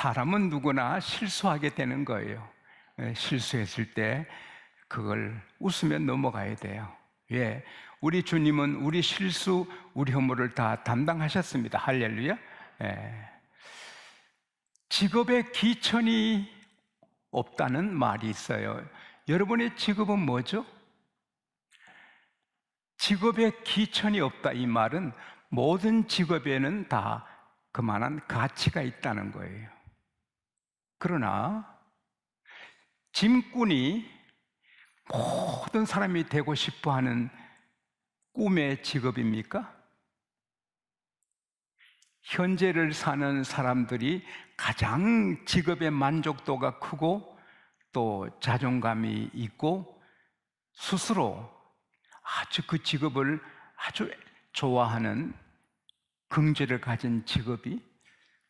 사람은 누구나 실수하게 되는 거예요. 실수했을 때 그걸 웃으며 넘어가야 돼요. 왜? 우리 주님은 우리 실수, 우리 허물을 다 담당하셨습니다. 할렐루야. 직업에 기천이 없다는 말이 있어요. 여러분의 직업은 뭐죠? 직업에 기천이 없다, 이 말은 모든 직업에는 다 그만한 가치가 있다는 거예요. 그러나 짐꾼이 모든 사람이 되고 싶어하는 꿈의 직업입니까? 현재를 사는 사람들이 가장 직업의 만족도가 크고 또 자존감이 있고 스스로 아주 그 직업을 아주 좋아하는 긍지를 가진 직업이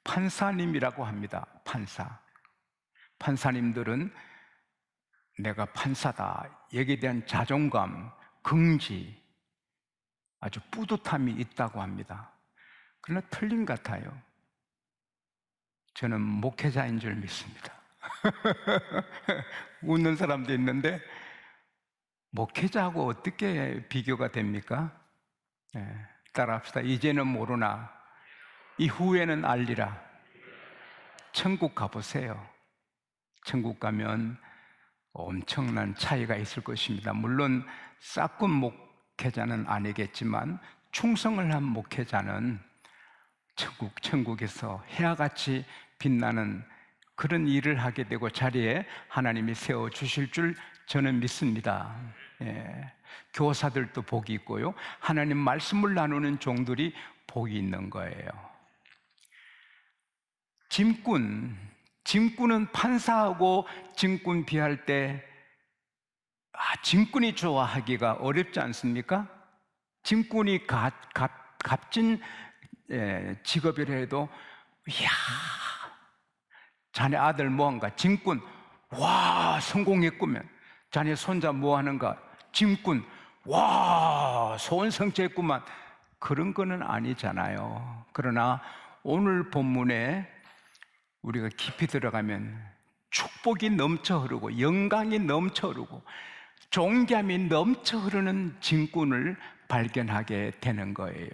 판사님이라고 합니다. 판사님들은 내가 판사다, 여기에 대한 자존감, 긍지, 아주 뿌듯함이 있다고 합니다. 그러나 틀린 것 같아요. 저는 목회자인 줄 믿습니다. 웃는 사람도 있는데 목회자하고 어떻게 비교가 됩니까? 따라합시다. 이제는 모르나 이후에는 알리라. 천국 가보세요. 천국 가면 엄청난 차이가 있을 것입니다. 물론 싹군 목회자는 아니겠지만 충성을 한 목회자는 천국에서 해와같이 빛나는 그런 일을 하게 되고 자리에 하나님이 세워주실 줄 저는 믿습니다. 교사들도 복이 있고요, 하나님 말씀을 나누는 종들이 복이 있는 거예요. 짐꾼은 판사하고 짐꾼 비할 때 짐꾼이 좋아하기가 어렵지 않습니까? 짐꾼이 값진 직업이라 해도, 이야, 자네 아들 뭐한가? 짐꾼. 와, 성공했구면. 자네 손자 뭐하는가? 짐꾼. 와, 소원성취했구만. 그런 거는 아니잖아요. 그러나 오늘 본문에 우리가 깊이 들어가면 축복이 넘쳐 흐르고 영광이 넘쳐 흐르고 존귀함이 넘쳐 흐르는 짐꾼을 발견하게 되는 거예요.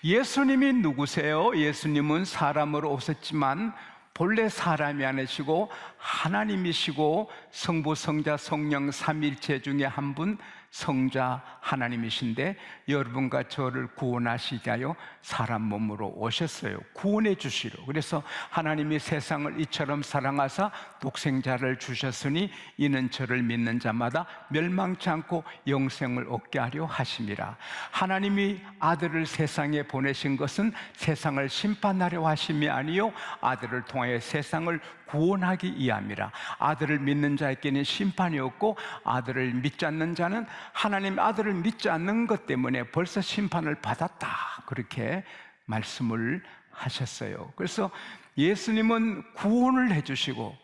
예수님이 누구세요? 예수님은 사람으로 오셨지만 본래 사람이 아니시고 하나님이시고 성부, 성자, 성령 삼위일체 중에 한 분 성자 하나님이신데 여러분과 저를 구원하시기 위하여 사람 몸으로 오셨어요. 구원해 주시러. 그래서 하나님이 세상을 이처럼 사랑하사 독생자를 주셨으니 이는 저를 믿는 자마다 멸망치 않고 영생을 얻게 하려 하심이라. 하나님이 아들을 세상에 보내신 것은 세상을 심판하려 하심이 아니요 아들을 통하여 세상을 구원하기 위함이라. 아들을 믿는 자에게는 심판이 없고 아들을 믿지 않는 자는 하나님 아들을 믿지 않는 것 때문에 벌써 심판을 받았다, 그렇게 말씀을 하셨어요. 그래서 예수님은 구원을 해주시고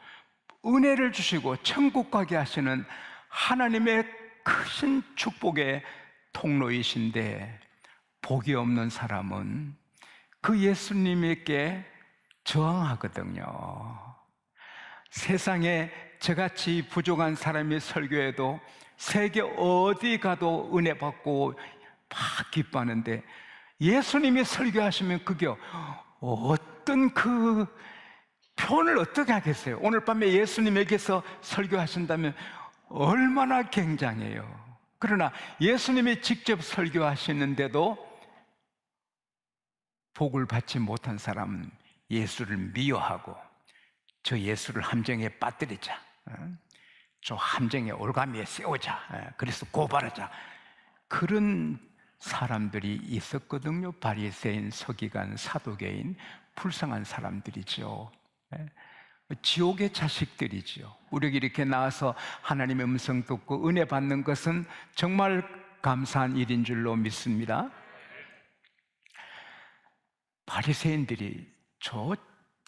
은혜를 주시고 천국 가게 하시는 하나님의 크신 축복의 통로이신데, 복이 없는 사람은 그 예수님에게 저항하거든요. 세상에 저같이 부족한 사람이 설교해도 세계 어디 가도 은혜 받고 막 기뻐하는데, 예수님이 설교하시면 그게 어떤 그 표현을 어떻게 하겠어요? 오늘 밤에 예수님에게서 설교하신다면 얼마나 굉장해요. 그러나 예수님이 직접 설교하시는데도 복을 받지 못한 사람은 예수를 미워하고 저 예수를 함정에 빠뜨리자, 저 함정에 올가미에 세우자, 그래서 고발하자, 그런 사람들이 있었거든요. 바리새인, 서기관, 사두개인, 불쌍한 사람들이죠. 지옥의 자식들이죠. 우리가 이렇게 나와서 하나님의 음성 듣고 은혜 받는 것은 정말 감사한 일인 줄로 믿습니다. 바리새인들이 저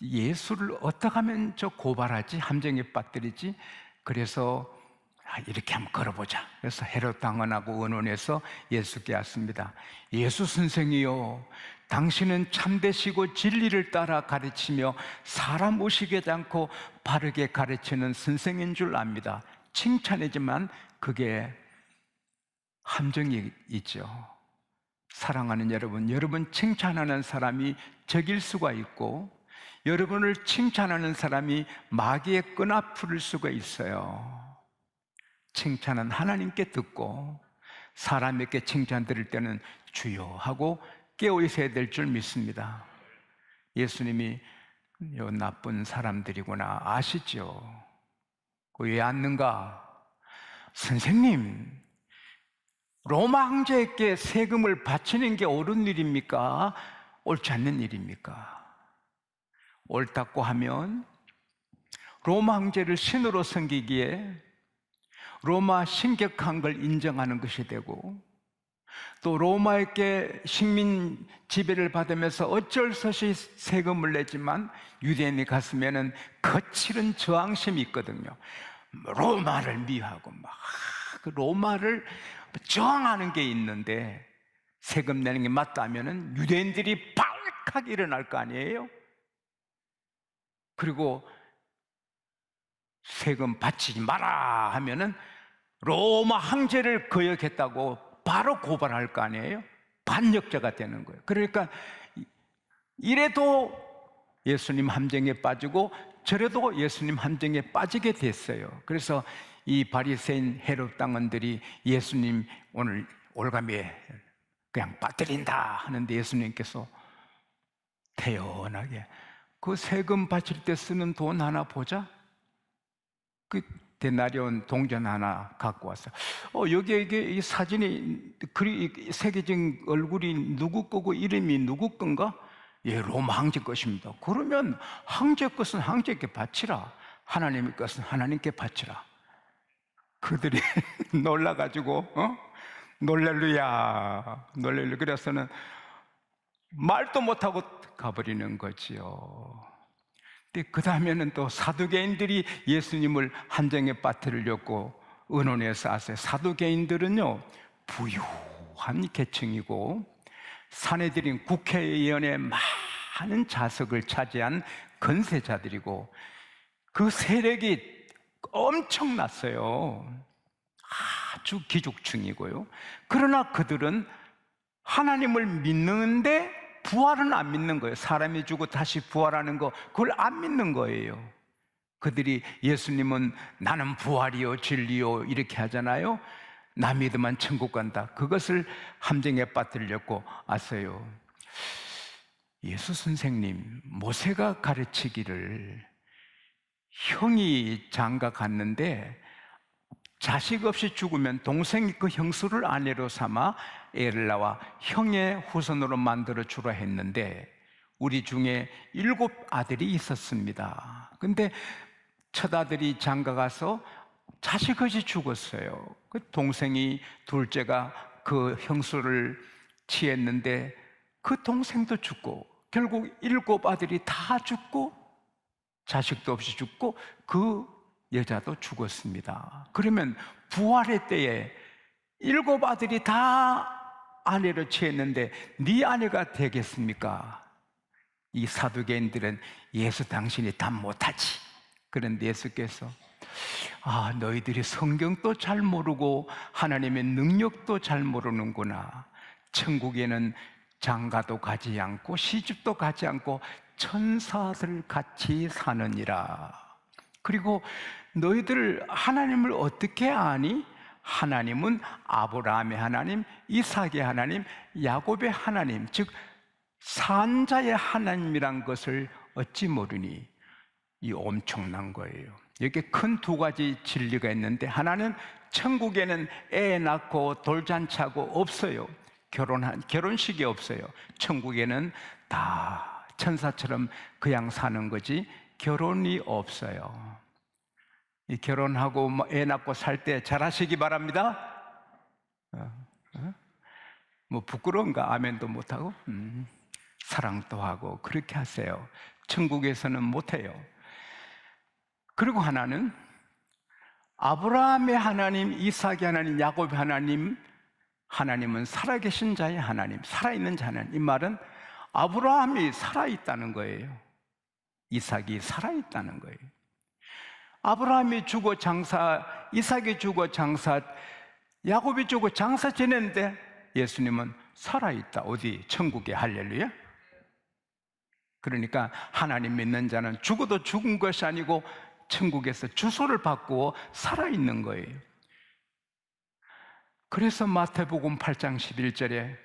예수를 어떻게 하면 저 고발하지, 함정에 빠뜨리지, 그래서 이렇게 한번 걸어보자. 그래서 헤롯 당원하고 의논해서 예수께 왔습니다. 예수 선생이요, 당신은 참되시고 진리를 따라 가르치며 사람 의식하지 않고 바르게 가르치는 선생인 줄 압니다. 칭찬이지만 그게 함정이 있죠. 사랑하는 여러분, 여러분 칭찬하는 사람이 적일 수가 있고, 여러분을 칭찬하는 사람이 마귀의 끈앞을 수가 있어요. 칭찬은 하나님께 듣고 사람에게 칭찬 들을 때는 주여 하고 깨어 있어야 될 줄 믿습니다. 예수님이 요 나쁜 사람들이구나 아시죠? 왜 앉는가? 선생님, 로마 황제에게 세금을 바치는 게 옳은 일입니까? 옳지 않는 일입니까? 옳다고 하면 로마 황제를 신으로 섬기기에 로마 신격한 걸 인정하는 것이 되고, 또 로마에게 식민 지배를 받으면서 어쩔 수 없이 세금을 내지만 유대인이 갔으면은 거칠은 저항심이 있거든요. 로마를 미워하고 막 그 로마를 저항하는 게 있는데, 세금 내는 게 맞다면은 유대인들이 발칵 일어날 거 아니에요? 그리고 세금 바치지 마라 하면은 로마 황제를 거역했다고 바로 고발할 거 아니에요? 반역자가 되는 거예요. 그러니까 이래도 예수님 함정에 빠지고 저래도 예수님 함정에 빠지게 됐어요. 그래서 이 바리새인 헤롯 당원들이 예수님 오늘 올가미에 그냥 빠뜨린다 하는데, 예수님께서 태연하게 그 세금 바칠 때 쓰는 돈 하나 보자. 그 데나리온 동전 하나 갖고 왔어요. 여기에 이게 이 사진이 새겨진 얼굴이 누구 거고 이름이 누구 건가? 예, 로마 황제 것입니다. 그러면 황제 것은 황제께 바치라, 하나님의 것은 하나님께 바치라. 그들이 놀라가지고 놀랄루야 그래서는 말도 못하고 가버리는 거지요. 그 다음에는 또 사두개인들이 예수님을 함정에 빠뜨리려고 의논해서 왔어요. 사두개인들은요, 부유한 계층이고 사내들인 국회의원의 많은 좌석을 차지한 건세자들이고, 그 세력이 엄청났어요. 아주 기죽층이고요. 그러나 그들은 하나님을 믿는데 부활은 안 믿는 거예요. 사람이 죽고 다시 부활하는 거, 그걸 안 믿는 거예요. 그들이 예수님은 나는 부활이요 진리요 이렇게 하잖아요. 나 믿으면 천국 간다. 그것을 함정에 빠뜨리려고 왔어요. 예수 선생님, 모세가 가르치기를 형이 장가 갔는데 자식 없이 죽으면 동생이 그 형수를 아내로 삼아 애를 낳아 형의 후손으로 만들어 주라 했는데, 우리 중에 7 아들이 있었습니다. 근데 첫 아들이 장가 가서 자식 없이 죽었어요. 그 동생이, 둘째가 그 형수를 취했는데 그 동생도 죽고, 결국 7 아들이 다 죽고 자식도 없이 죽고 그 여자도 죽었습니다. 그러면 부활의 때에 7 아들이 다 아내를 취했는데 네 아내가 되겠습니까? 이 사두개인들은 예수 당신이 답 못하지. 그런데 예수께서 너희들이 성경도 잘 모르고 하나님의 능력도 잘 모르는구나. 천국에는 장가도 가지 않고 시집도 가지 않고 천사들 같이 사느니라. 그리고 너희들 하나님을 어떻게 아니? 하나님은 아브라함의 하나님, 이삭의 하나님, 야곱의 하나님, 즉 산자의 하나님이란 것을 어찌 모르니? 이 엄청난 거예요. 여기 큰 2가지 진리가 있는데, 하나는 천국에는 애 낳고 돌잔치하고 없어요. 결혼식이 없어요. 천국에는 다 천사처럼 그냥 사는 거지 결혼이 없어요. 이 결혼하고 애 낳고 살 때 잘하시기 바랍니다. 뭐 부끄러운가? 아멘도 못하고 사랑도 하고 그렇게 하세요. 천국에서는 못해요. 그리고 하나는 아브라함의 하나님, 이삭의 하나님, 야곱의 하나님, 하나님은 살아계신 자의 하나님, 살아있는 자 하나님. 이 말은 아브라함이 살아있다는 거예요. 이삭이 살아있다는 거예요. 아브라함이 죽어 장사, 이삭이 죽어 장사, 야곱이 죽어 장사 지냈는데 예수님은 살아있다. 어디? 천국에. 할렐루야. 그러니까 하나님 믿는 자는 죽어도 죽은 것이 아니고 천국에서 주소를 바꾸어 살아있는 거예요. 그래서 마태복음 8장 11절에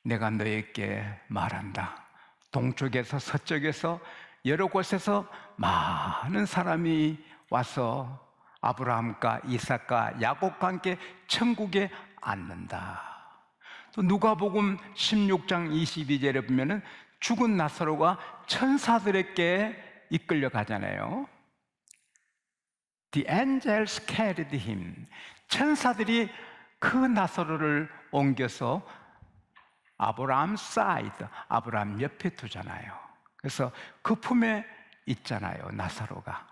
내가 너에게 말한다. 동쪽에서 서쪽에서 여러 곳에서 많은 사람이 와서 아브라함과 이삭과 야곱과 함께 천국에 앉는다. 또 누가복음 16장 22절에 보면은 죽은 나사로가 천사들에게 이끌려 가잖아요. The angels carried him. 천사들이 그 나사로를 옮겨서 아브라함 사이드, 아브라함 옆에 두잖아요. 그래서 그 품에 있잖아요. 나사로가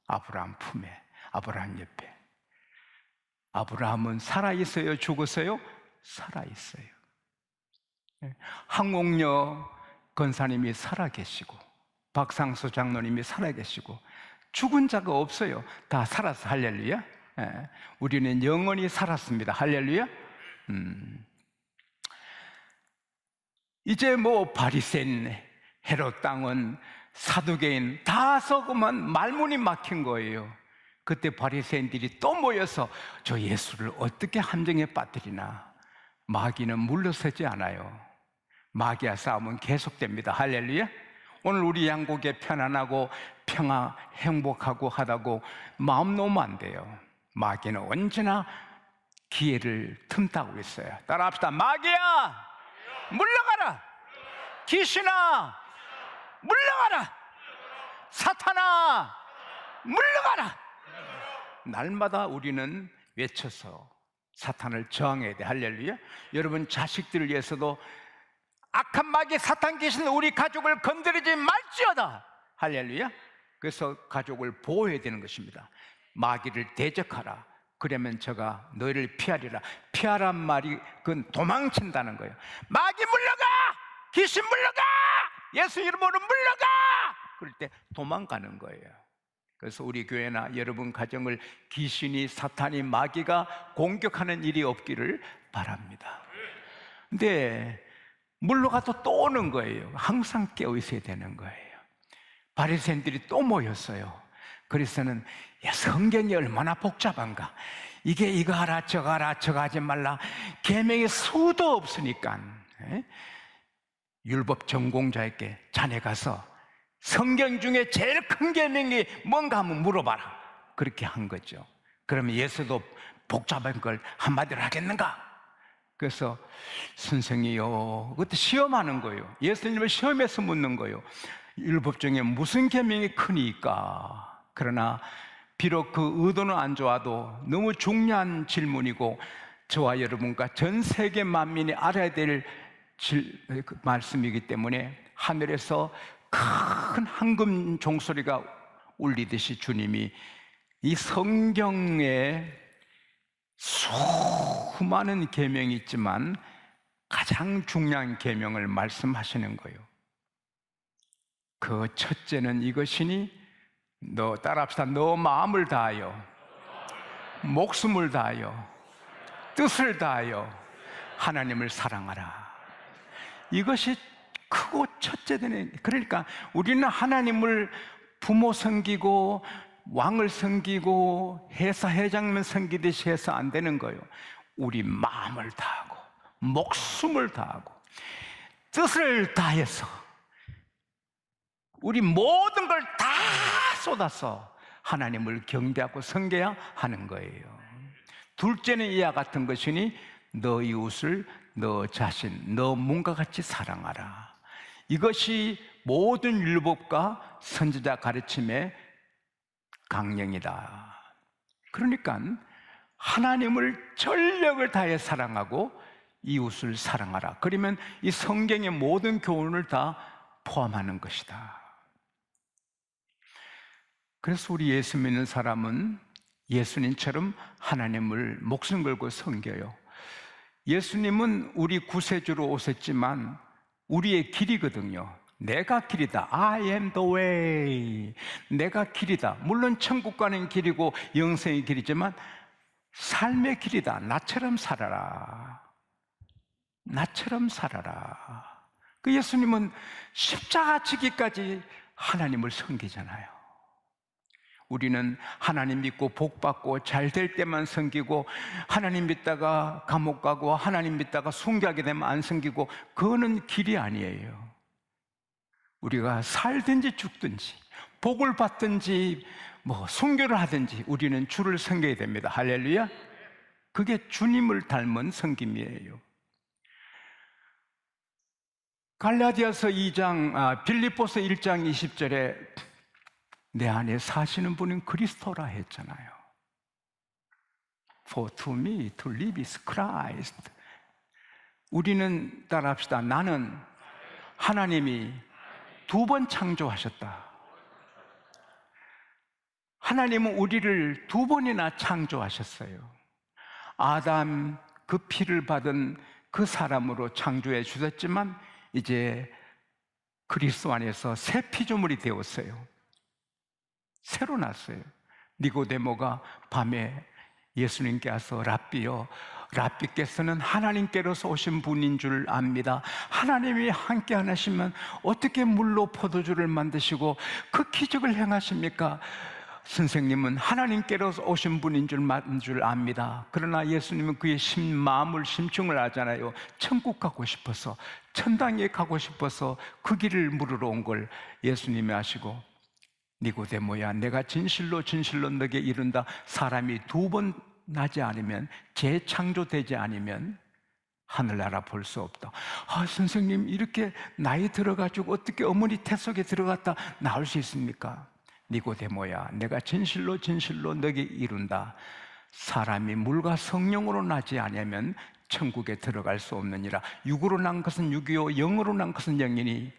아브라함 품에, 아브라함 옆에. 아브라함은 살아있어요? 죽었어요? 살아있어요. 항옥녀 권사님이 살아계시고 박상수 장로님이 살아계시고 죽은 자가 없어요. 다 살았어. 할렐루야. 우리는 영원히 살았습니다. 할렐루야. 이제 뭐 바리새인, 헤롯 당은, 사두개인 다 썩으면 말문이 막힌 거예요. 그때 바리새인들이 또 모여서 저 예수를 어떻게 함정에 빠뜨리나. 마귀는 물러서지 않아요. 마귀와 싸움은 계속됩니다. 할렐루야. 오늘 우리 양국에 편안하고 평화, 행복하고 하다고 마음 놓으면 안 돼요. 마귀는 언제나 기회를 틈타고 있어요. 따라합시다. 마귀야, 물러가라. 귀신아, 물러가라. 사탄아, 물러가라. 날마다 우리는 외쳐서 사탄을 저항해야 돼. 할렐루야. 여러분 자식들을 위해서도 악한 마귀 사탄 귀신 우리 가족을 건드리지 말지어다. 할렐루야. 그래서 가족을 보호해야 되는 것입니다. 마귀를 대적하라. 그러면 저가 너희를 피하리라. 피하란 말이 그건 도망친다는 거예요. 마귀 물러가! 귀신 물러가! 예수 이름으로 물러가! 그럴 때 도망가는 거예요. 그래서 우리 교회나 여러분 가정을 귀신이, 사탄이, 마귀가 공격하는 일이 없기를 바랍니다. 근데 물러가도 또 오는 거예요. 항상 깨어 있어야 되는 거예요. 바리새인들이 또 모였어요. 그래서는 성경이 얼마나 복잡한가. 이게 이거 하라 저거 하라 저거 하지 말라. 계명이 수도 없으니까 율법 전공자에게 자네 가서 성경 중에 제일 큰 계명이 뭔가 한번 물어봐라. 그렇게 한 거죠. 그러면 예수도 복잡한 걸 한마디로 하겠는가? 그래서 선생이요, 그것도 시험하는 거예요. 예수님을 시험해서 묻는 거예요. 율법 중에 무슨 계명이 크니까? 그러나 비록 그 의도는 안 좋아도 너무 중요한 질문이고 저와 여러분과 전 세계 만민이 알아야 될 말씀이기 때문에 하늘에서 큰 황금 종소리가 울리듯이 주님이 이 성경에 수많은 계명이 있지만 가장 중요한 계명을 말씀하시는 거예요. 그 첫째는 이것이니 너 따라합시다. 너 마음을 다하여 목숨을 다하여 뜻을 다하여 하나님을 사랑하라. 이것이 크고 첫째 되는. 그러니까 우리는 하나님을 부모 섬기고 왕을 섬기고 회사 회장만 섬기듯이 해서 안 되는 거예요. 우리 마음을 다하고 목숨을 다하고 뜻을 다해서 우리 모든 걸 다 쏟아서 하나님을 경배하고 섬겨야 하는 거예요. 둘째는 이와 같은 것이니 너 이웃을 너 자신, 너 몸과 같이 사랑하라. 이것이 모든 율법과 선지자 가르침의 강령이다. 그러니까 하나님을 전력을 다해 사랑하고 이웃을 사랑하라. 그러면 이 성경의 모든 교훈을 다 포함하는 것이다. 그래서 우리 예수 믿는 사람은 예수님처럼 하나님을 목숨 걸고 섬겨요. 예수님은 우리 구세주로 오셨지만 우리의 길이거든요. 내가 길이다. I am the way. 내가 길이다. 물론 천국 가는 길이고 영생의 길이지만 삶의 길이다. 나처럼 살아라. 나처럼 살아라. 그 예수님은 십자가 지기까지 하나님을 섬기잖아요. 우리는 하나님 믿고 복 받고 잘 될 때만 섬기고, 하나님 믿다가 감옥 가고 하나님 믿다가 순교하게 되면 안 섬기고, 그거는 길이 아니에요. 우리가 살든지 죽든지 복을 받든지 순교를 하든지 우리는 주를 섬겨야 됩니다. 할렐루야. 그게 주님을 닮은 섬김이에요. 갈라디아서 2장, 빌립보서 1장 20절에 내 안에 사시는 분은 그리스도라 했잖아요. For to me to live is Christ. 우리는 따라합시다. 나는 하나님이 2번 창조하셨다. 하나님은 우리를 2번이나 창조하셨어요. 아담 그 피를 받은 그 사람으로 창조해 주셨지만 이제 그리스도 안에서 새 피조물이 되었어요. 새로 났어요. 니고데모가 밤에 예수님께 와서 랍비요, 랍비께서는 하나님께로서 오신 분인 줄 압니다. 하나님이 함께 안 하시면 어떻게 물로 포도주를 만드시고 그 기적을 행하십니까? 선생님은 하나님께로서 오신 분인 줄 압니다. 그러나 예수님은 그의 마음을 심층을 하잖아요. 천국 가고 싶어서, 천당에 가고 싶어서 그 길을 물으러 온 걸 예수님이 아시고, 니고데모야, 내가 진실로 진실로 너에게 이른다. 사람이 2번 나지 않으면, 재창조되지 않으면 하늘나라 볼 수 없다. 아, 선생님, 이렇게 나이 들어가지고 어떻게 어머니 태 속에 들어갔다 나올 수 있습니까? 니고데모야, 내가 진실로 진실로 너에게 이룬다. 사람이 물과 성령으로 나지 않으면 천국에 들어갈 수 없느니라. 육으로 난 것은 육이요 영으로 난 것은 영이니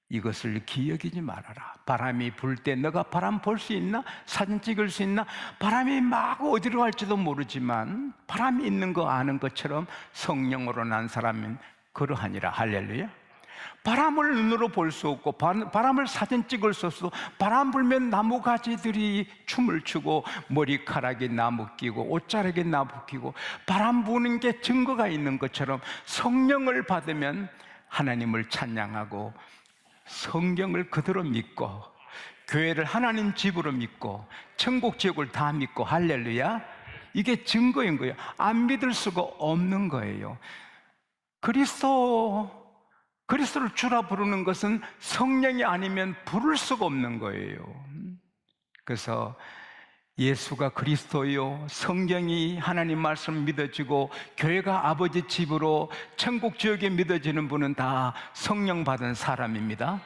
이것을 기억이지 말아라. 바람이 불 때 너가 바람 볼 수 있나? 사진 찍을 수 있나? 바람이 막 어디로 갈지도 모르지만 바람이 있는 거 아는 것처럼 성령으로 난 사람은 그러하니라. 할렐루야. 바람을 눈으로 볼 수 없고 바람을 사진 찍을 수 없어. 바람 불면 나무 가지들이 춤을 추고 머리카락이 나무 끼고 옷자락이 나무 끼고 바람 부는 게 증거가 있는 것처럼 성령을 받으면 하나님을 찬양하고 성경을 그대로 믿고 교회를 하나님 집으로 믿고 천국 지옥을 다 믿고, 할렐루야. 이게 증거인 거예요. 안 믿을 수가 없는 거예요. 그리스도를 주라 부르는 것은 성령이 아니면 부를 수가 없는 거예요. 그래서 예수가 그리스도요, 성경이 하나님 말씀 믿어지고 교회가 아버지 집으로 천국 지역에 믿어지는 분은 다 성령 받은 사람입니다.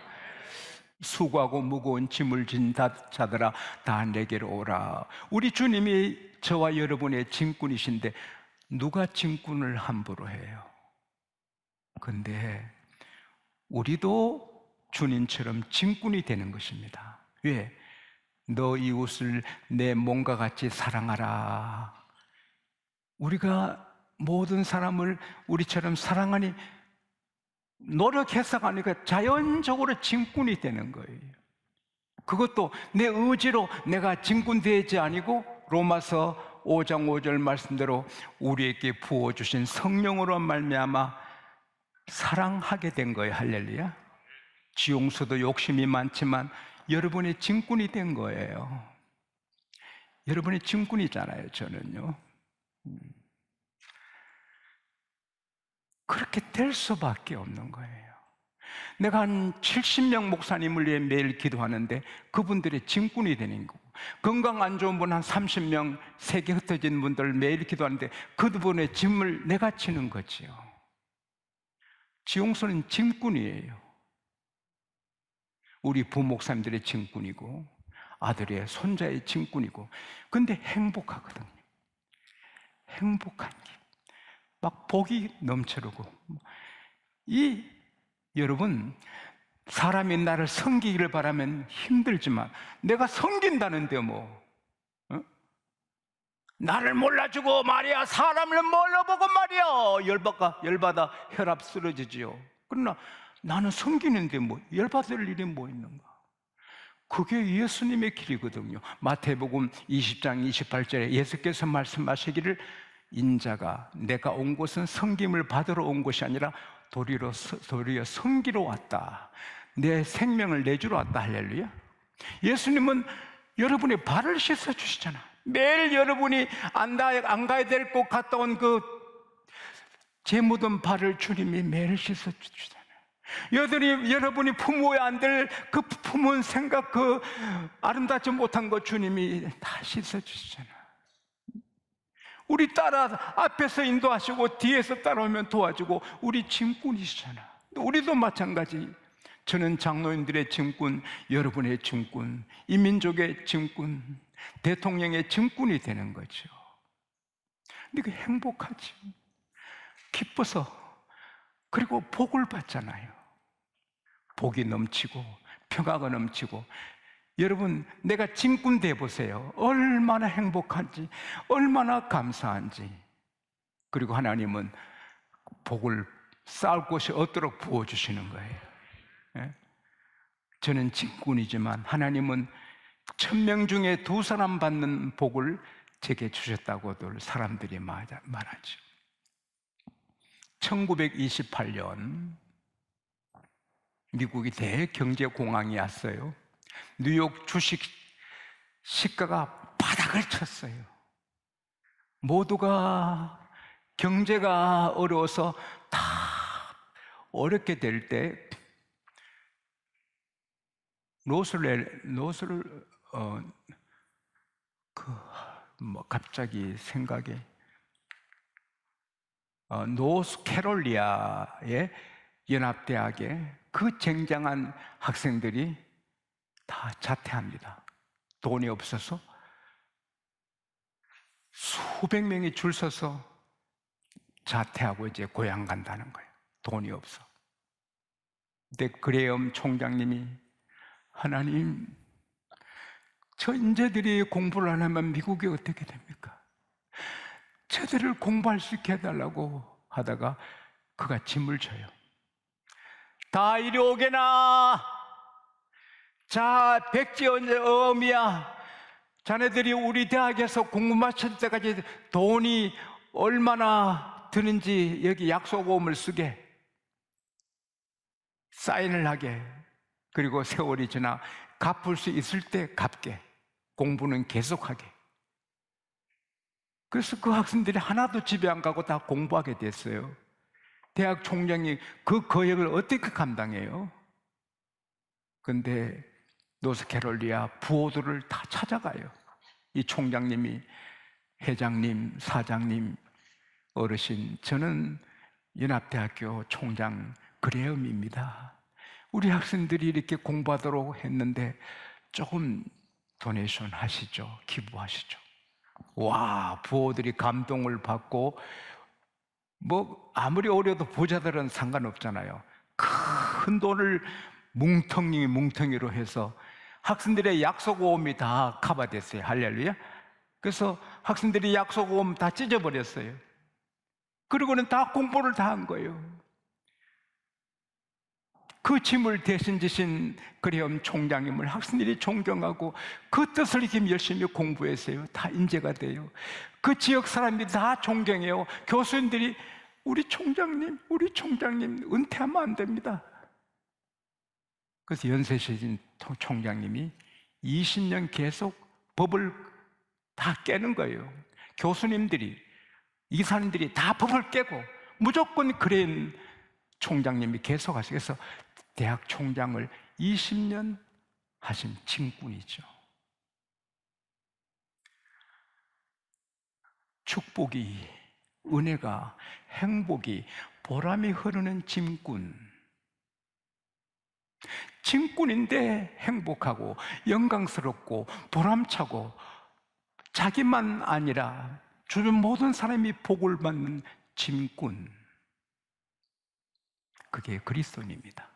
수고하고 무거운 짐을 진 자들아 다 내게로 오라. 우리 주님이 저와 여러분의 짐꾼이신데 누가 짐꾼을 함부로 해요? 근데 우리도 주님처럼 짐꾼이 되는 것입니다. 왜? 너 이웃을 내 몸과 같이 사랑하라. 우리가 모든 사람을 우리처럼 사랑하니 노력해서가 아니라 자연적으로 짐꾼이 되는 거예요. 그것도 내 의지로 내가 짐꾼 되지 아니고 로마서 5장 5절 말씀대로 우리에게 부어주신 성령으로 말미암아 사랑하게 된 거예요. 할렐루야. 지용수도 욕심이 많지만 여러분의 짐꾼이 된 거예요. 여러분의 짐꾼이잖아요, 저는요. 그렇게 될 수밖에 없는 거예요. 내가 한 70명 목사님을 위해 매일 기도하는데 그분들의 짐꾼이 되는 거고, 건강 안 좋은 분 한 30명, 세계 흩어진 분들 매일 기도하는데 그분의 짐을 내가 지는 거지요. 지용수는 짐꾼이에요. 우리 부목사님들의 짐꾼이고 아들의 손자의 짐꾼이고, 근데 행복하거든요. 행복한 게 막 복이 넘쳐르고. 여러분, 사람이 나를 섬기기를 바라면 힘들지만 내가 섬긴다는데 나를 몰라주고 말이야, 사람을 몰라보고 말이야 열받아 혈압 쓰러지지요. 그러나 나는 섬기는데 뭐 열받을 일이 뭐 있는가? 그게 예수님의 길이거든요. 마태복음 20장 28절에 예수께서 말씀하시기를 인자가 내가 온 곳은 섬김을 받으러 온 것이 아니라 도리어 섬기러 왔다. 내 생명을 내주러 왔다. 할렐루야. 예수님은 여러분의 발을 씻어 주시잖아. 매일 여러분이 안 가야 될 곳 갔다 온 그 제 묻은 발을 주님이 매일 씻어 주시잖아요. 여러분이 품어야 안 될 그 품은 생각, 그 아름답지 못한 것 주님이 다 씻어 주시잖아. 우리 따라 앞에서 인도하시고 뒤에서 따라오면 도와주고 우리 짐꾼이시잖아. 우리도 마찬가지. 저는 장로님들의 짐꾼, 여러분의 짐꾼, 이 민족의 짐꾼, 대통령의 짐꾼이 되는 거죠. 근데 그 행복하지. 기뻐서. 그리고 복을 받잖아요. 복이 넘치고 평화가 넘치고. 여러분, 내가 짐꾼 돼 보세요. 얼마나 행복한지, 얼마나 감사한지. 그리고 하나님은 복을 쌓을 곳이 없도록 부어주시는 거예요. 예? 저는 짐꾼이지만 하나님은 1000명 중에 2사람 받는 복을 제게 주셨다고들 사람들이 말하죠. 1928년 미국이 대경제공황이 왔어요. 뉴욕 주식 시가가 바닥을 쳤어요. 모두가 경제가 어려워서 다 어렵게 될 때 갑자기 생각에 노스캐롤리아의 연합대학에 그 쟁쟁한 학생들이 다 자퇴합니다. 돈이 없어서 수백 명이 줄 서서 자퇴하고 이제 고향 간다는 거예요. 돈이 없어. 근데 그레엄 총장님이 하나님, 저 인재들이 공부를 안 하면 미국이 어떻게 됩니까? 저들을 공부할 수 있게 해달라고 하다가 그가 짐을 져요. 다 이리 오게나. 자, 백지어미야, 자네들이 우리 대학에서 공부 마칠 때까지 돈이 얼마나 드는지 여기 약속오음을 쓰게, 사인을 하게, 그리고 세월이 지나 갚을 수 있을 때 갚게, 공부는 계속하게. 그래서 그 학생들이 하나도 집에 안 가고 다 공부하게 됐어요. 대학 총장이 그 거액을 어떻게 감당해요? 근데 노스캐롤리아 부호들을 다 찾아가요. 이 총장님이, 회장님, 사장님, 어르신, 저는 연합대학교 총장 그레엄입니다. 우리 학생들이 이렇게 공부하도록 했는데 조금 도네이션 하시죠. 기부하시죠. 와, 부호들이 감동을 받고, 뭐 아무리 어려도 부자들은 상관없잖아요. 큰 돈을 뭉텅이로 해서 학생들의 약속오음이 다 커버됐어요. 할렐루야. 그래서 학생들이 약속오음 다 찢어버렸어요. 그리고는 다 공부를 다 한 거예요. 그 짐을 대신 지신 그레엄 총장님을 학생들이 존경하고 그 뜻을 이렇게 열심히 공부했어요. 다 인재가 돼요. 그 지역 사람들이 다 존경해요. 교수님들이 우리 총장님 은퇴하면 안 됩니다. 그래서 연세시신 총장님이 20년 계속 법을 다 깨는 거예요. 교수님들이, 이사님들이 다 법을 깨고 무조건 그레엄 총장님이 계속 하시고, 그래서 대학 총장을 20년 하신 짐꾼이죠. 축복이, 은혜가, 행복이, 보람이 흐르는 짐꾼. 짐꾼인데 행복하고 영광스럽고 보람차고 자기만 아니라 주변 모든 사람이 복을 받는 짐꾼. 그게 그리스도인입니다.